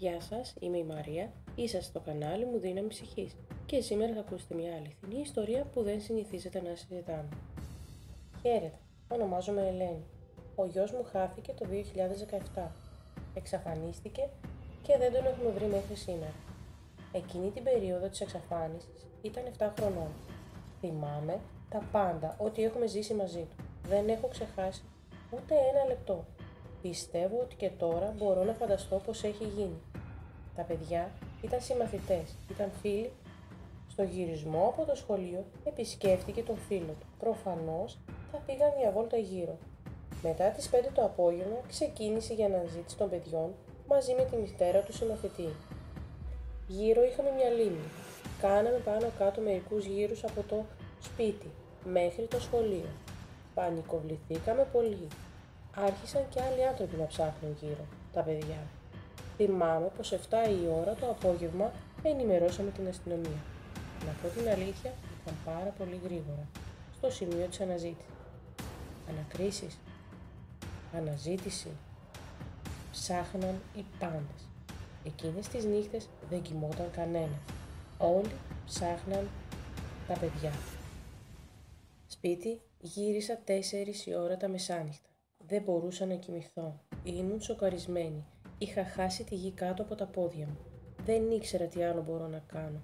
Γεια σας, είμαι η Μαρία, είσαστε στο κανάλι μου Δύναμη Ψυχής και σήμερα θα ακούσετε μια αληθινή ιστορία που δεν συνηθίζεται να συζητάμε. Χαίρετε, ονομάζομαι Ελένη. Ο γιος μου χάθηκε το 2017. Εξαφανίστηκε και δεν τον έχουμε βρει μέχρι σήμερα. Εκείνη την περίοδο της εξαφάνισης ήταν 7 χρονών. Θυμάμαι τα πάντα ό,τι έχουμε ζήσει μαζί του. Δεν έχω ξεχάσει ούτε ένα λεπτό. Πιστεύω ότι και τώρα μπορώ να φανταστώ πως έχει γίνει. Τα παιδιά ήταν συμμαθητές, ήταν φίλοι. Στο γυρισμό από το σχολείο επισκέφτηκε τον φίλο του. Προφανώς θα πήγαν μια βόλτα γύρω. Μετά τις 5 το απόγευμα ξεκίνησε η αναζήτηση των παιδιών μαζί με τη μητέρα του συμμαθητή. Γύρω είχαμε μια λίμνη. Κάναμε πάνω κάτω μερικούς γύρους από το σπίτι μέχρι το σχολείο. Πανικοβληθήκαμε πολύ. Άρχισαν και άλλοι άνθρωποι να ψάχνουν γύρω, τα παιδιά. Θυμάμαι πως 7 η ώρα το απόγευμα ενημερώσαμε την αστυνομία. Να πω την αλήθεια, ήταν πάρα πολύ γρήγορα, στο σημείο της αναζήτησης. Ανακρίσεις, αναζήτηση, ψάχναν οι πάντες. Εκείνες τις νύχτες δεν κοιμόταν κανένας. Όλοι ψάχναν τα παιδιά. Σπίτι γύρισα 4 η ώρα τα μεσάνυχτα. Δεν μπορούσα να κοιμηθώ. Ήμουν σοκαρισμένη. Είχα χάσει τη γη κάτω από τα πόδια μου. Δεν ήξερα τι άλλο μπορώ να κάνω.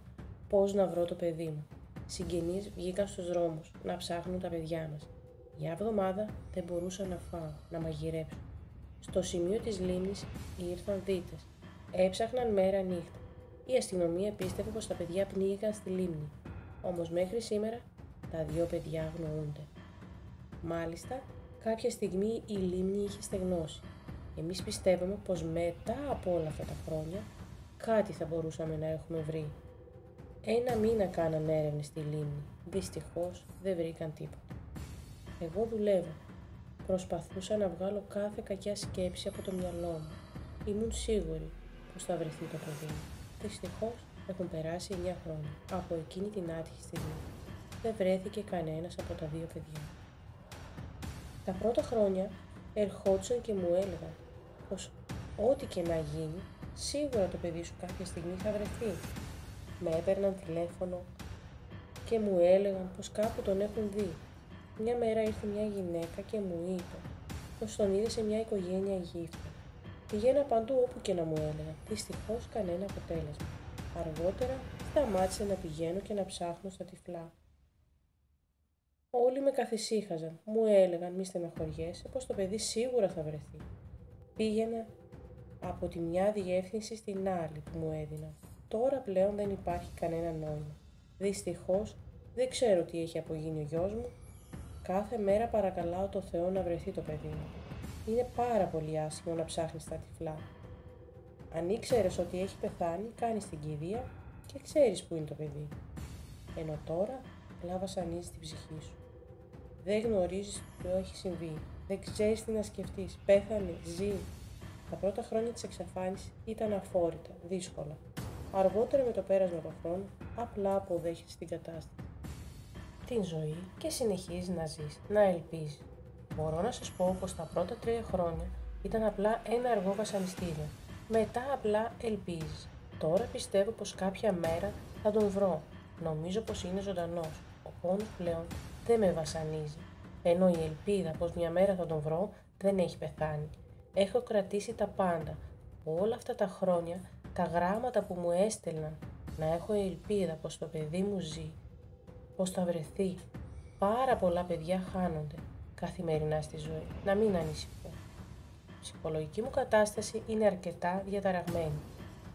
Πώς να βρω το παιδί μου. Συγγενείς βγήκαν στους δρόμους να ψάχνουν τα παιδιά μας. Για εβδομάδα δεν μπορούσα να φάω, να μαγειρέψω. Στο σημείο της λίμνης ήρθαν δίτες. Έψαχναν μέρα νύχτα. Η αστυνομία πίστευε πως τα παιδιά πνίγηκαν στη λίμνη. Όμως μέχρι σήμερα τα 2 παιδιά αγνοούνται. Μάλιστα, κάποια στιγμή η λίμνη είχε στεγνώσει. Εμείς πιστεύαμε πως μετά από όλα αυτά τα χρόνια κάτι θα μπορούσαμε να έχουμε βρει. 1 μήνα κάναν έρευνες στη λίμνη. Δυστυχώς δεν βρήκαν τίποτα. Εγώ δουλεύω. Προσπαθούσα να βγάλω κάθε κακιά σκέψη από το μυαλό μου. Ήμουν σίγουρη πως θα βρεθεί το παιδί μου. Δυστυχώς έχουν περάσει 9 χρόνια από εκείνη την άτυχη στιγμή. Δεν βρέθηκε κανένας από τα 2 παιδιά. Τα πρώτα χρόνια ερχόντουσαν και μου έλεγαν πως ό,τι και να γίνει, σίγουρα το παιδί σου κάποια στιγμή θα βρεθεί. Με έπαιρναν τηλέφωνο και μου έλεγαν πως κάπου τον έχουν δει. Μια μέρα ήρθε μια γυναίκα και μου είπε πως τον είδε σε μια οικογένεια γύφτα. Πηγαίνα παντού όπου και να μου έλεγαν, δυστυχώς κανένα αποτέλεσμα. Αργότερα σταμάτησα να πηγαίνω και να ψάχνω στα τυφλά. Όλοι με καθησύχαζαν, μου έλεγαν μη στεναχωριέσαι πως το παιδί σίγουρα θα βρεθεί. Πήγαινα από τη μια διεύθυνση στην άλλη που μου έδιναν. Τώρα πλέον δεν υπάρχει κανένα νόημα. Δυστυχώς δεν ξέρω τι έχει απογίνει ο γιος μου. Κάθε μέρα παρακαλάω το Θεό να βρεθεί το παιδί μου. Είναι πάρα πολύ άσχημο να ψάχνεις τα τυφλά. Αν ήξερες ότι έχει πεθάνει, κάνεις την κηδεία και ξέρεις που είναι το παιδί. Ενώ τώρα απλά βασανίζεις την ψυχή σου. Δεν γνωρίζεις τι έχει συμβεί. Δεν ξέρεις τι να σκεφτείς. Πέθανε, ζει. Τα πρώτα χρόνια της εξαφάνισης ήταν αφόρητα, δύσκολα. Αργότερα με το πέρασμα του χρόνου, απλά αποδέχεσαι την κατάσταση. Την ζωή και συνεχίζεις να ζεις, να ελπίζεις. Μπορώ να σας πω πως τα πρώτα 3 χρόνια ήταν απλά ένα αργό βασανιστήριο. Μετά απλά ελπίζεις. Τώρα πιστεύω πως κάποια μέρα θα τον βρω. Νομίζω πως είναι ζωντανός. Ο πόνος πλέον δεν με βασανίζει. Ενώ η ελπίδα πως μια μέρα θα τον βρω δεν έχει πεθάνει. Έχω κρατήσει τα πάντα. Όλα αυτά τα χρόνια, τα γράμματα που μου έστελναν, να έχω ελπίδα πως το παιδί μου ζει, πως θα βρεθεί. Πάρα πολλά παιδιά χάνονται καθημερινά στη ζωή. Να μην ανησυχώ. Η ψυχολογική μου κατάσταση είναι αρκετά διαταραγμένη.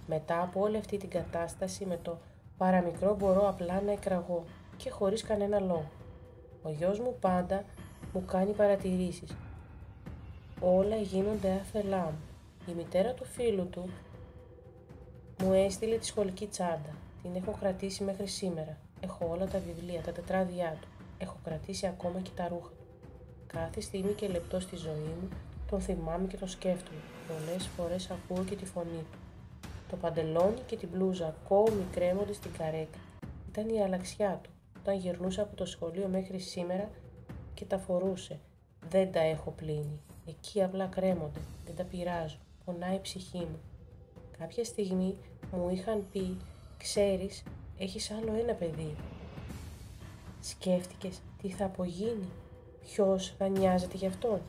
Μετά από όλη αυτή την κατάσταση με το παραμικρό μπορώ απλά να εκραγώ και χωρίς κανένα λόγο. Ο γιος μου πάντα μου κάνει παρατηρήσεις. Όλα γίνονται άθελά μου. Η μητέρα του φίλου του μου έστειλε τη σχολική τσάντα. Την έχω κρατήσει μέχρι σήμερα. Έχω όλα τα βιβλία, τα τετράδια του. Έχω κρατήσει ακόμα και τα ρούχα του. Κάθε στιγμή και λεπτό στη ζωή μου τον θυμάμαι και τον σκέφτομαι. Πολλές φορές ακούω και τη φωνή του. Το παντελόνι και την μπλούζα ακόμη κρέμονται στην καρέκλα. Ήταν η αλλαξιά του. Όταν γυρνούσα από το σχολείο μέχρι σήμερα και τα φορούσε. Δεν τα έχω πλύνει. Εκεί απλά κρέμονται. Δεν τα πειράζω. Πονάει η ψυχή μου. Κάποια στιγμή μου είχαν πει, ξέρεις, έχεις άλλο ένα παιδί. Σκέφτηκες τι θα απογίνει, ποιος θα νοιάζεται γι' αυτόν.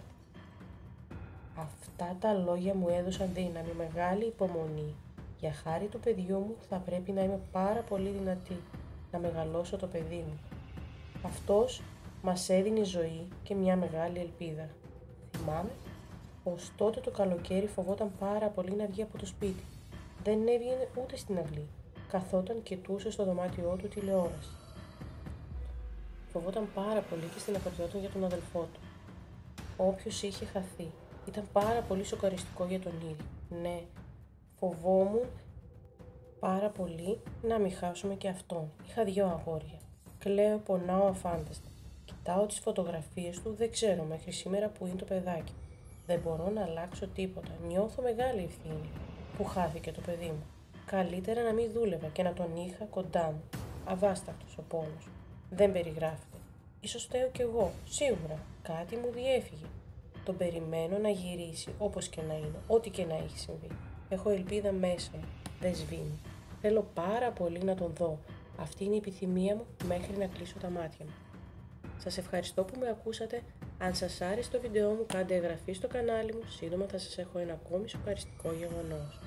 Αυτά τα λόγια μου έδωσαν δύναμη, μεγάλη υπομονή. Για χάρη του παιδιού μου θα πρέπει να είμαι πάρα πολύ δυνατή, να μεγαλώσω το παιδί μου. Αυτός μας έδινε ζωή και μια μεγάλη ελπίδα. Θυμάμαι πως τότε το καλοκαίρι φοβόταν πάρα πολύ να βγει από το σπίτι. Δεν έβγαινε ούτε στην αυλή. Καθόταν και κοιτούσε στο δωμάτιό του τηλεόραση. Φοβόταν πάρα πολύ και στεναχωριόταν για τον αδελφό του. Όποιος είχε χαθεί. Ήταν πάρα πολύ σοκαριστικό για τον ίδιο. Ναι, φοβόμουν πάρα πολύ να μην χάσουμε και αυτόν. Είχα 2 αγόρια. Κλαίω, πονάω αφάνταστα. Κοιτάω τις φωτογραφίες του, δεν ξέρω μέχρι σήμερα που είναι το παιδάκι. Δεν μπορώ να αλλάξω τίποτα. Νιώθω μεγάλη ευθύνη που χάθηκε το παιδί μου. Καλύτερα να μην δούλευα και να τον είχα κοντά μου. Αβάσταχτος ο πόνος. Δεν περιγράφεται. Ίσως φταίω κι εγώ. Σίγουρα. Κάτι μου διέφυγε. Τον περιμένω να γυρίσει όπως και να είναι, ό,τι και να έχει συμβεί. Έχω ελπίδα μέσα μου. Δεν σβήνει. Θέλω πάρα πολύ να τον δω. Αυτή είναι η επιθυμία μου μέχρι να κλείσω τα μάτια μου. Σας ευχαριστώ που με ακούσατε. Αν σας άρεσε το βίντεό μου, κάντε εγγραφή στο κανάλι μου. Σύντομα θα σας έχω ένα ακόμη σοκαριστικό γεγονός.